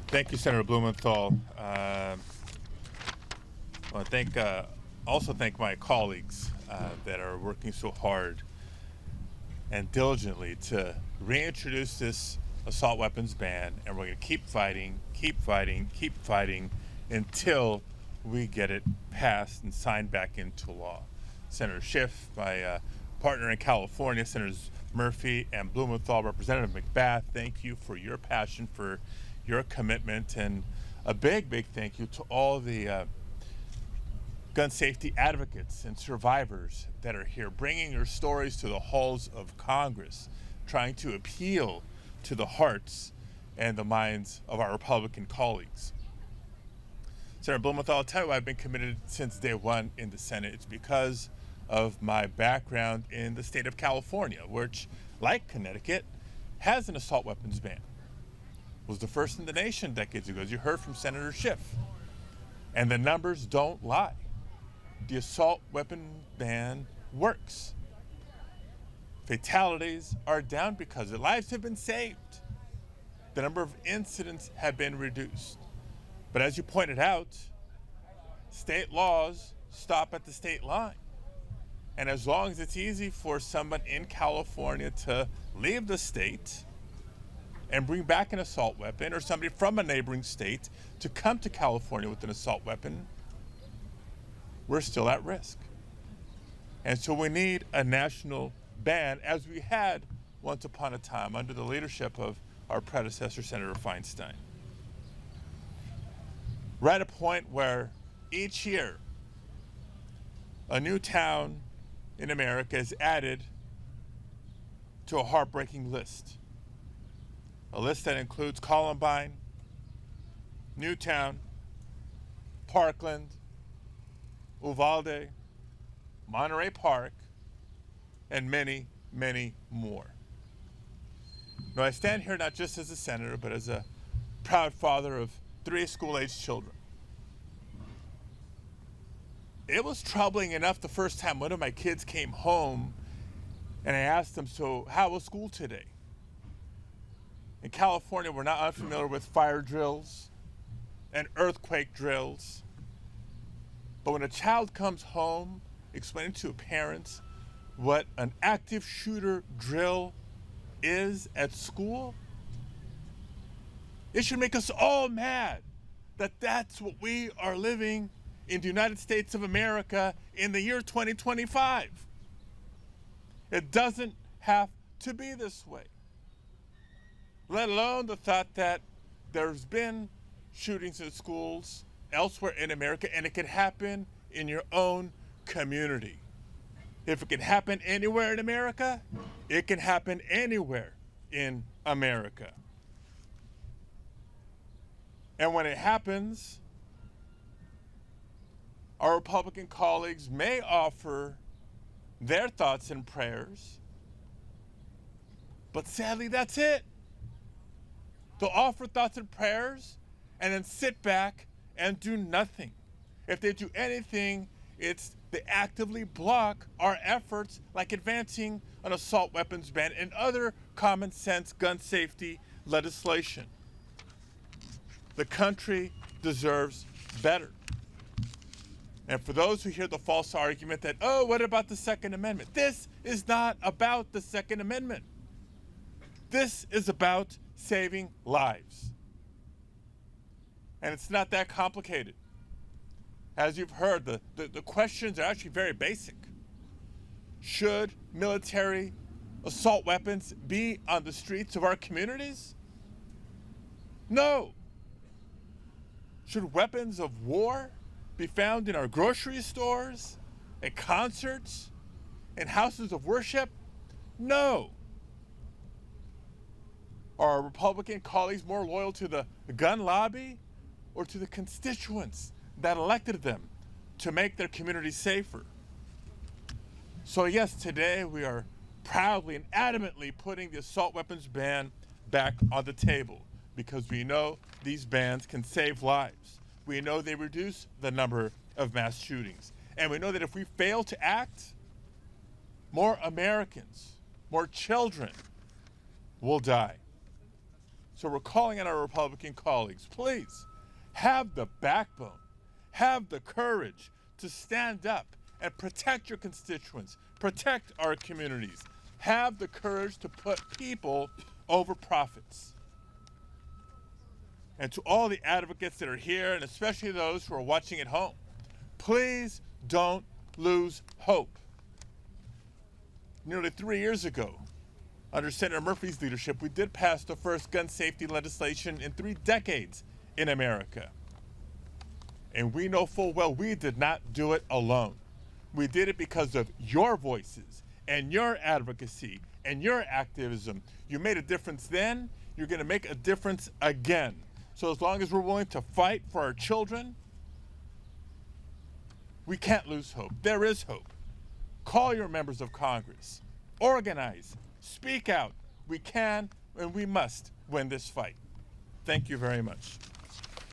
Thank you, Senator Blumenthal. I want to also thank my colleagues that are working so hard and diligently to reintroduce this assault weapons ban, and we're going to keep fighting until we get it passed and signed back into law. Senator Schiff, my partner in California, Senators Murphy and Blumenthal, Representative McBath, thank you for your passion, for your commitment, and a big thank you to all the gun safety advocates and survivors that are here, bringing your stories to the halls of Congress, trying to appeal to the hearts and the minds of our Republican colleagues. Senator Blumenthal, I'll tell you why I've been committed since day one in the Senate. It's because of my background in the state of California, which, like Connecticut, has an assault weapons ban. Was the first in the nation decades ago, as you heard from Senator Schiff. And the numbers don't lie. The assault weapon ban works. Fatalities are down because of it. Lives have been saved. The number of incidents have been reduced. But as you pointed out, state laws stop at the state line. And as long as it's easy for someone in California to leave the state and bring back an assault weapon, or somebody from a neighboring state to come to California with an assault weapon, we're still at risk. And so we need a national ban, as we had once upon a time under the leadership of our predecessor, Senator Feinstein. We're at a point where each year a new town in America is added to a heartbreaking list. A list that includes Columbine, Newtown, Parkland, Uvalde, Monterey Park, and many more. Now, I stand here not just as a senator, but as a proud father of 3 school-aged children. It was troubling enough the first time one of my kids came home and I asked them, so how was school today? In California, we're not unfamiliar with fire drills and earthquake drills. But when a child comes home explaining to parents what an active shooter drill is at school, it should make us all mad that that's what we are living in the United States of America in the year 2025. It doesn't have to be this way. Let alone the thought that there's been shootings in schools elsewhere in America, and it could happen in your own community. If it can happen anywhere in America, it can happen anywhere in America. And when it happens, our Republican colleagues may offer their thoughts and prayers, but sadly, that's it. They'll offer thoughts and prayers and then sit back and do nothing. If they do anything, it's they actively block our efforts, like advancing an assault weapons ban and other common sense gun safety legislation. The country deserves better. And for those who hear the false argument that, oh, what about the Second Amendment? This is not about the Second Amendment. This is about saving lives. And it's not that complicated. As you've heard, the questions are actually very basic. Should military assault weapons be on the streets of our communities? No. Should weapons of war be found in our grocery stores, at concerts, in houses of worship? No. Are our Republican colleagues more loyal to the gun lobby or to the constituents that elected them to make their communities safer? So yes, today we are proudly and adamantly putting the assault weapons ban back on the table because we know these bans can save lives. We know they reduce the number of mass shootings. And we know that if we fail to act, more Americans, more children will die. So we're calling on our Republican colleagues, please have the backbone, have the courage to stand up and protect your constituents, protect our communities. Have the courage to put people over profits. And to all the advocates that are here, and especially those who are watching at home, please don't lose hope. Nearly 3 years ago, under Senator Murphy's leadership, we did pass the first gun safety legislation in 3 decades in America. And we know full well we did not do it alone. We did it because of your voices and your advocacy and your activism. You made a difference then, you're going to make a difference again. So as long as we're willing to fight for our children, we can't lose hope. There is hope. Call your members of Congress. Organize. Speak out. We can and we must win this fight. Thank you very much.